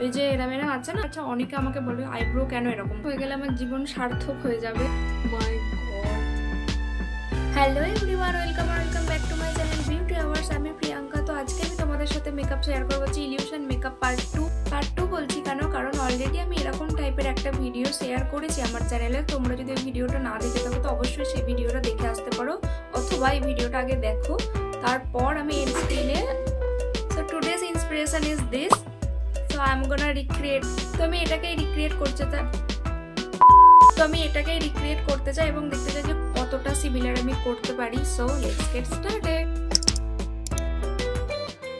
ওই যে এরম এরম আছে না, আচ্ছা অনেকে আমাকে বলবে আইব্রো কেন এরকম হয়ে গেলে আমার জীবন সার্থক হয়ে যাবে। My god. Hello everyone, welcome back to my channel beauty hours. আমি প্রিয়াঙ্কা। তো আজকে আমি তোমাদের সাথে মেকআপ শেয়ার করবো, ইলিউশন মেকআপ পার্ট টু বলছি কেন, কারণ অলরেডি আমি এরকম টাইপের একটা ভিডিও শেয়ার করেছি আমার চ্যানেলে। তোমরা যদি ওই ভিডিওটা না দেখে থাকো তো অবশ্যই সেই ভিডিওটা দেখে আসতে পারো, অথবা এই ভিডিওটা আগে দেখো, তারপর আমি এর স্ক্রিনে। So today's inspiration is this, so I am gonna recreate. তো আমি এটাকেই রিক্রিয়েট করতে চাই এবং দেখতে চাই যে কতটা সিমিলার আমি করতে পারি। So let's get started.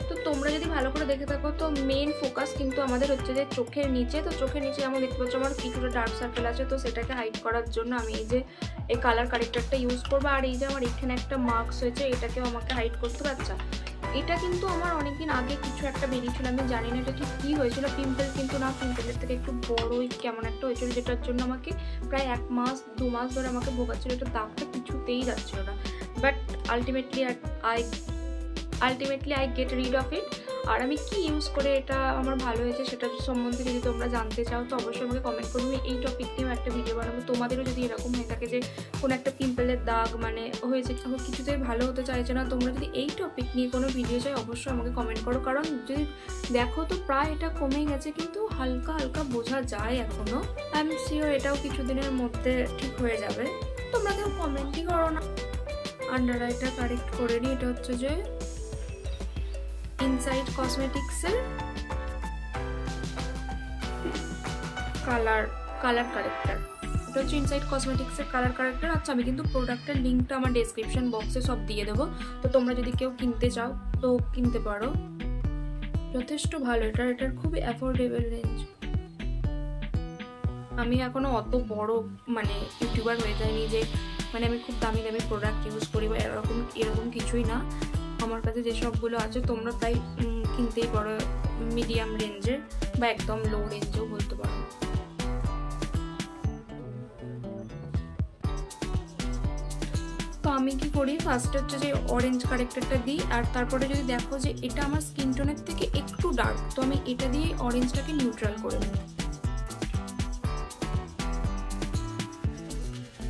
তো তোমরা যদি ভালো করে দেখে থাকো তো মেন ফোকাস কিন্তু আমাদের হচ্ছে যে চোখের নিচে। তো চোখের নিচে যেমন দেখতে পাচ্ছ আমার কিছুটা ডার্ক সার্কেল আছে, তো সেটাকে হাইড করার জন্য আমি এই যে এই কালার কারেক্টারটা ইউজ করবো। আর এই যে আমার এখানে একটা মার্কস হয়েছে, এটাকেও আমাকে হাইড করতে পারছে। এটা কিন্তু আমার অনেকদিন আগে কিছু একটা বেরিয়েছিল, আমি জানি না এটা ঠিক কী হয়েছিল। পিম্পল কিন্তু না, পিম্পলের থেকে একটু বড়ই কেমন একটা হয়েছিল, যেটার জন্য আমাকে প্রায় 1-2 মাস ধরে আমাকে ভোগাচ্ছিল। এটা দাগটা কিছুতেই যাচ্ছিল না, but ultimately I get rid of it. আর আমি কি ইউজ করে এটা আমার ভালো হয়েছে সেটা সম্বন্ধে যদি তোমরা জানতে চাও তো অবশ্যই আমাকে কমেন্ট করবে। আমি এই টপিক নিয়েও একটা ভিডিও বানাবো। তোমাদেরও যদি এরকম হয়ে থাকে যে কোনো একটা পিম্পলের দাগ মানে হয়েছে, কিছুতেই ভালো হতে চাইছে না, তোমরা যদি এই টপিক নিয়ে কোনো ভিডিও চাই অবশ্যই আমাকে কমেন্ট করো। কারণ যদি দেখো তো প্রায় এটা কমে গেছে, কিন্তু হালকা হালকা বোঝা যায় এখনও। আই এম শিওর এটাও কিছুদিনের মধ্যে ঠিক হয়ে যাবে। তোমরা কেউ কমেন্টই করো না। আন্ডার আইটা কারেক্ট করে নিই। এটা হচ্ছে যে ইনসাইড কসমেটিক্সের কালার কারেক্টার। এটা হচ্ছে ইনসাইড কসমেটিক্সের কালার কারেক্টার। আচ্ছা আমি কিন্তু প্রোডাক্টের লিঙ্কটা আমার ডেসক্রিপশন বক্সে সব দিয়ে দেবো, তো তোমরা যদি কেউ কিনতে চাও তো কিনতে পারো। যথেষ্ট ভালো, এটার খুবই অ্যাফোর্ডেবল রেঞ্জ। আমি এখনো অত বড় মানে ইউটিউবার হয়ে যায়নি যে মানে আমি খুব দামি দামি প্রোডাক্ট ইউজ করি বা এরকম কিছুই না। আমার কাছে যেসবগুলো আছে তোমরা তাই কিনতেই পারো, মিডিয়াম রেঞ্জের বা একদম লো রেঞ্জেও বলতে পারো। তো আমি কি করি, ফার্স্ট হচ্ছে যে অরেঞ্জ কারেক্টারটা দিই, আর তারপরে যদি দেখো যে এটা আমার স্কিন টোনের থেকে একটু ডার্ক তো আমি এটা দিয়ে অরেঞ্জটাকে নিউট্রাল করে নিই।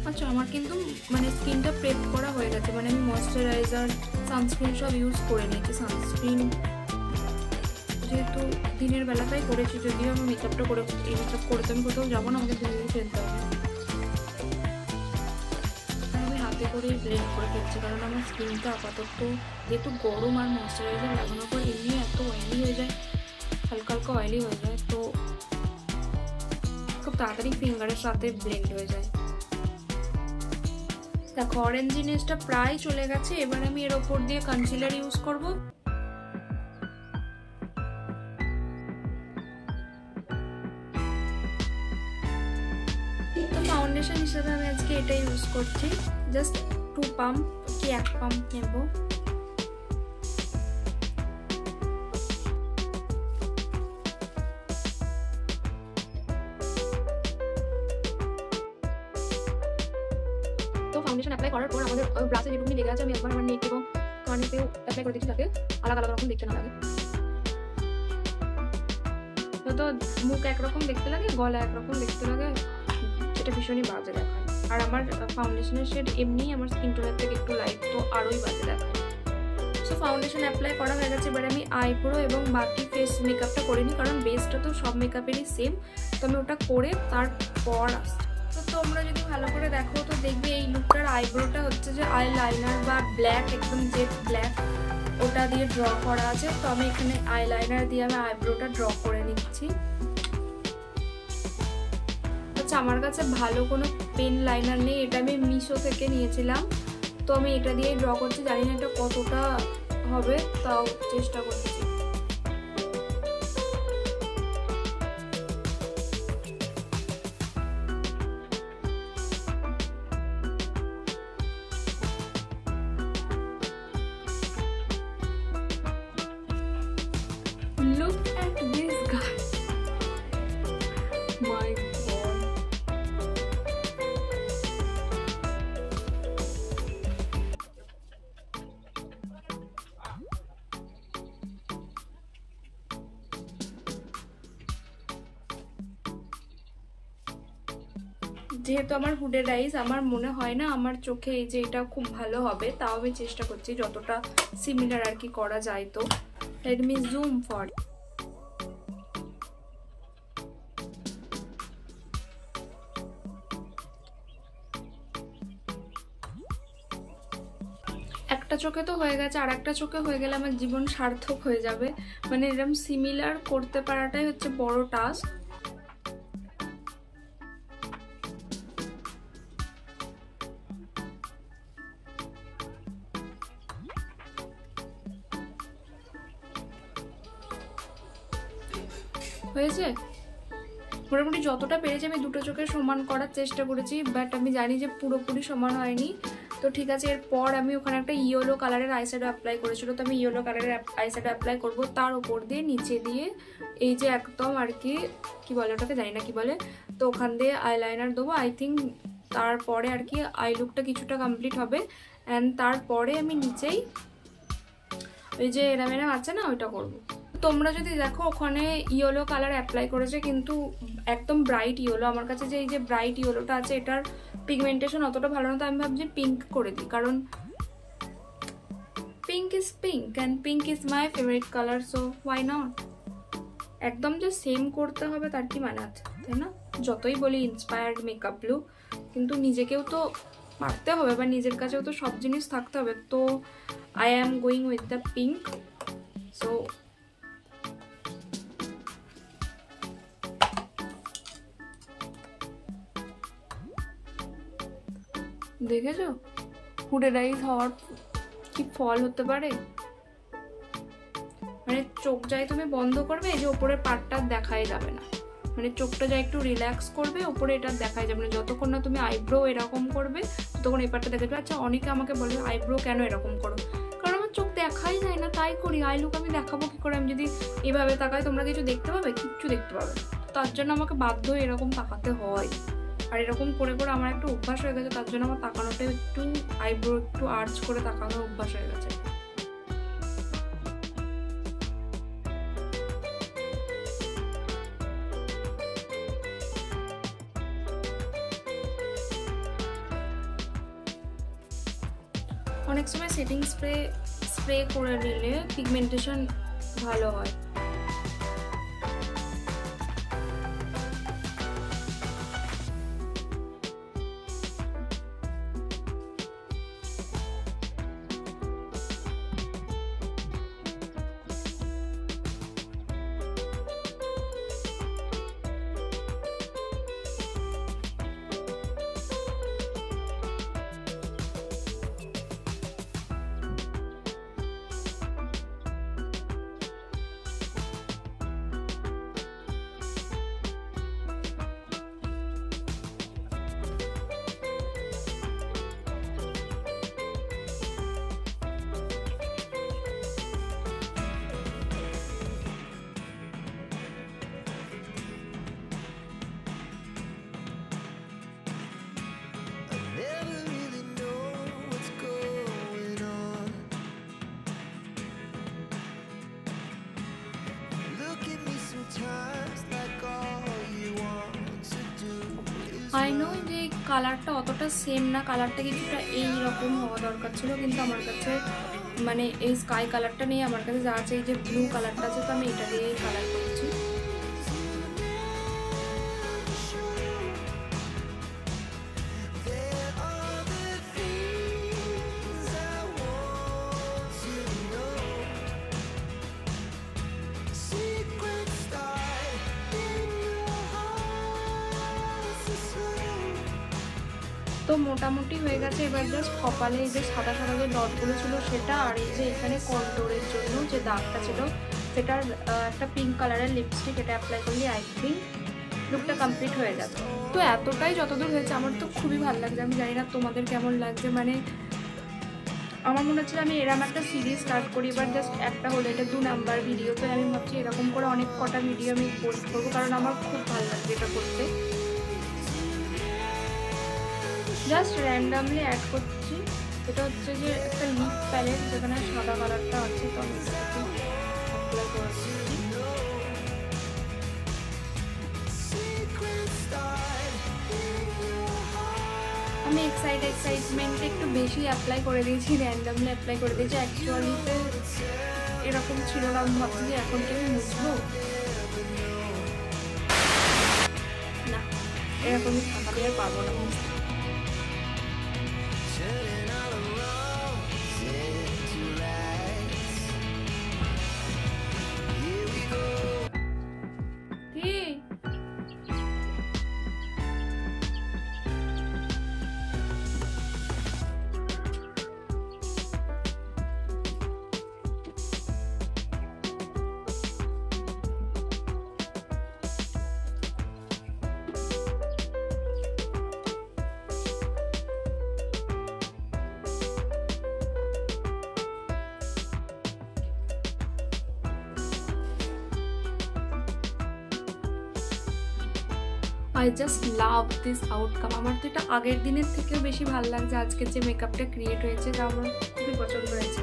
আচ্ছা আমার কিন্তু মানে স্কিনটা প্রেপ করা হয়ে গেছে, মানে আমি ময়শ্চারাইজার সানস্ক্রিন সব ইউজ করে নিয়েছি। সানস্ক্রিন যেহেতু দিনের বেলাটাই করেছি, যদিও আমি মেকআপটা করে এই মেকআপ করে তো আমি কোথাও যাবো না, আমাকে ধীরে ফেলতে হবে। আমি হাতে করেই ব্লেন্ড করে ফেলছি, কারণ আমার স্কিনটা আপাতত যেহেতু গরম আর ময়শ্চারাইজার লাগানোর পর এমনি এত অয়েলি হয়ে যায়, হালকা হালকা অয়েলি হয়ে যায়, তো খুব তাড়াতাড়ি ফিঙ্গারের সাথে ব্লেন্ড হয়ে যায়। দেখো অরেঞ্জ জিনিসটা প্রায় চলে গেছে। এবার আমি এর ওপর দিয়ে কনসিলার ইউজ করব। তো ফাউন্ডেশন হিসেবে আমি আজকে এটা ইউজ করছি, জাস্ট 2 পাম্প কি 1 পাম্প নেব। ফাউন্ডেশন অ্যাপ্লাই করার পর আমাদের ব্রাশে যেটুকুনি লেগে আছে আমি একবার আমার নেক এবং কানেতেও অ্যাপ্লাই করে দিচ্ছি, যাতে আলাদা আলাদা রকম দেখতে না লাগে। তো মুখ একরকম দেখতে লাগে, গলা একরকম দেখতে লাগে, সেটা ভীষণই বাজে দেখায়। আর আমার ফাউন্ডেশনের শেড এমনিই আমার স্কিন টোনের থেকে একটু লাইট, তো আরোই বাজে দেখায়। সো ফাউন্ডেশন অ্যাপ্লাই করা হয়ে গেছে। এবার আমি আইব্রো এবং বাকি ফেস মেকআপটা করে নিই, কারণ বেসটা তো সব মেকআপেরই সেম, তো আমি ওটা করে তারপর আসছি। তো তোমরা যদি ভালো করে দেখো তো দেখবে এই লুকটার আইব্রোটা হচ্ছে যে আই লাইনার বা ব্ল্যাক, একদম জেড ব্ল্যাক, ওটা দিয়ে ড্র করা আছে। তো আমি এখানে আই লাইনার দিয়ে আমি আইব্রোটা ড্র করে নিচ্ছি। আচ্ছা আমার কাছে ভালো কোনো পেন লাইনার নেই, এটা আমি মিশো থেকে নিয়েছিলাম, তো আমি এটা দিয়েই ড্র করছি। জানি না এটা কতটা হবে, তাও চেষ্টা করছি। Look at this guy. My God. যেহেতু আমার হুডেড আইস, আমার মনে হয় না আমার চোখে এই যে এটা খুব ভালো হবে, তাও আমি চেষ্টা করছি যতটা সিমিলার আর কি করা যায়। তো লেট মি জুম ফর। একটা চোখে তো হয়ে গেছে, আর একটা চোখে হয়ে গেলে আমার জীবন সার্থক হয়ে যাবে। মানে এরকম সিমিলার করতে পারাটাই হচ্ছে বড় টাস্ক। হয়েছে মোটামুটি যতটা পেরেছি আমি দুটো চোখে সমান করার চেষ্টা করেছি, বাট আমি জানি যে পুরোপুরি সমান হয়নি। তো ঠিক আছে, এরপর আমি ওখানে একটা ইয়েলো কালারের আইশ্যাডো অ্যাপ্লাই করেছিল, তো আমি ইয়েলো কালারের আইশ্যাডো অ্যাপ্লাই করবো। তার উপর দিয়ে নিচে দিয়ে এই যে একদম আর কি বলে ওটাকে, জানি না কি বলে, তো ওখান দিয়ে আইলাইনার দেবো আই থিঙ্ক। তারপরে আর কি আই লুকটা কিছুটা কমপ্লিট হবে। অ্যান্ড তারপরে আমি নিচেই ওই যে এরাম এরাম আছে না, ওইটা করবো। তোমরা যদি দেখো ওখানে ইয়েলো কালার অ্যাপ্লাই করেছে, কিন্তু একদম ব্রাইট ইয়েলো। আমার কাছে যে এই যে ব্রাইট ইয়েলোটা আছে, এটার পিগমেন্টেশন অতটা ভালো না, তো আমি ভাবছি পিঙ্ক করে দিই, কারণ pink is pink and pink is my favourite colour, so why not. একদম যে সেম করতে হবে তার কি মানে আছে, তাই না? যতই বলি ইন্সপায়ার্ড মেকআপ লুক, কিন্তু নিজেকেও তো পারতে হবে, বা নিজের কাছেও তো সব জিনিস থাকতে হবে। তো I am going with the pink. So দেখেছো হুডেড আইস হওয়ার কি ফল হতে পারে? মানে চোখ যাই তুমি বন্ধ করবে, এই যে ওপরের পার্টটা দেখাই যাবে না, মানে চোখটা যাই একটু রিল্যাক্স করবে, ওপরে এটা দেখাই যাবে না। যতক্ষণ না তুমি আইব্রো এরকম করবে ততক্ষণ এই পার্টটা দেখা যাবে। আচ্ছা, অনেকে আমাকে বলবে আইব্রো কেন এরকম করো, কারণ আমার চোখ দেখাই যায় না, তাই করি। আই লুক আমি দেখাবো কি করে? আমি যদি এভাবে তাকাই তোমরা কিছু দেখতে পাবে? কিচ্ছু দেখতে পাবে না। তার জন্য আমাকে বাধ্য হয়ে এরকম তাকাতে হয়, আর এরকম করে করে আমার একটা অভ্যাস হয়ে গেছে। তার জন্য আমার তাকানোটা একটু আইব্রো একটু আর্চ করে তাকানোর অভ্যাস হয়ে গেছে। অনেক সময় সেটিং স্প্রে করে নিলে পিগমেন্টেশন ভালো হয়। আই নো যে কালারটা অতটা সেম না, কালারটা কিছুটা এইরকম হওয়া দরকার ছিল, কিন্তু আমার কাছে মানে এই স্কাই কালারটা নেই, আমার কাছে যা আছে এই যে ব্লু কালারটা আছে, তো আমি এটা দিয়েই কালার করছি। তো মোটামুটি হয়ে গেছে। এবার জাস্ট কপালে এই যে সাদা সাদা যে ডটগুলো ছিল সেটা, আর এই যে এখানে কন্ট্রোলের জন্য যে দাগটা ছিল সেটার একটা পিঙ্ক কালারের লিপস্টিক, এটা অ্যাপ্লাই করলে আই থিঙ্ক লুকটা কমপ্লিট হয়ে যাবে। তো এতটাই যতদূর হয়েছে আমার তো খুবই ভালো লাগছে। আমি জানি না তোমাদের কেমন লাগছে, মানে আমার মনে হচ্ছিল আমি এরকম একটা সিরিজ স্টার্ট করি। এবার জাস্ট একটা হলো, এটা 2 নাম্বার ভিডিও, তো আমি ভাবছি এরকম করে অনেক কটা ভিডিও আমি পোস্ট করবো, কারণ আমার খুব ভালো লাগছে এটা করতে। জাস্ট র্যান্ডামলি অ্যাড করছি। এটা হচ্ছে যে একটা লিপ প্যালেট, যেখানে সাদা কালারটা আছে, তো আমি এটাকে অ্যাপ্লাই করছি। আমি এক্সাইটমেন্টে একটু বেশি অ্যাপ্লাই করে দিয়েছি, র্যান্ডামলি অ্যাপ্লাই করে দিয়েছি। অ্যাকচুয়ালিতে এরকম ছিল না। আমি ভাবছি যে এখন কি আমি মুছবো না, এরকমই থাকাতে আর পারবো না মুছতে। I just love this outcome. আমার তো এটা আগের দিনের থেকেও বেশি ভালো লাগছে। আজকের যে মেকআপটা ক্রিয়েট হয়েছে তা আমার খুবই পছন্দ হয়েছে।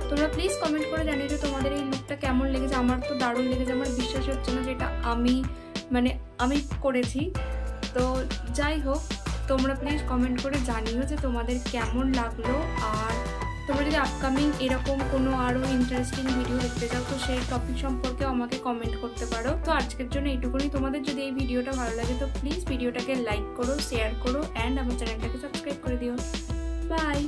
তোমরা প্লিজ কমেন্ট করে জানিয়ে যে তোমাদের এই লুকটা কেমন লেগেছে। আমার তো দারুণ লেগেছে। আমার বিশ্বাস হচ্ছে না যে এটা আমি করেছি। তো যাই হোক, তোমরা প্লিজ কমেন্ট করে জানিও যে তোমাদের কেমন লাগলো। আর তোমরা যদি আপকামিং এরকম কোনো আরও ইন্টারেস্টিং ভিডিও দেখতে চাও তো সেই টপিক সম্পর্কেও আমাকে কমেন্ট করতে পারো। তো আজকের জন্য এইটুকুনি। তোমাদের যদি এই ভিডিওটা ভালো লাগে তো প্লিজ ভিডিওটাকে লাইক করো, শেয়ার করো অ্যান্ড আমার চ্যানেলটাকে সাবস্ক্রাইব করে দিও। বাই।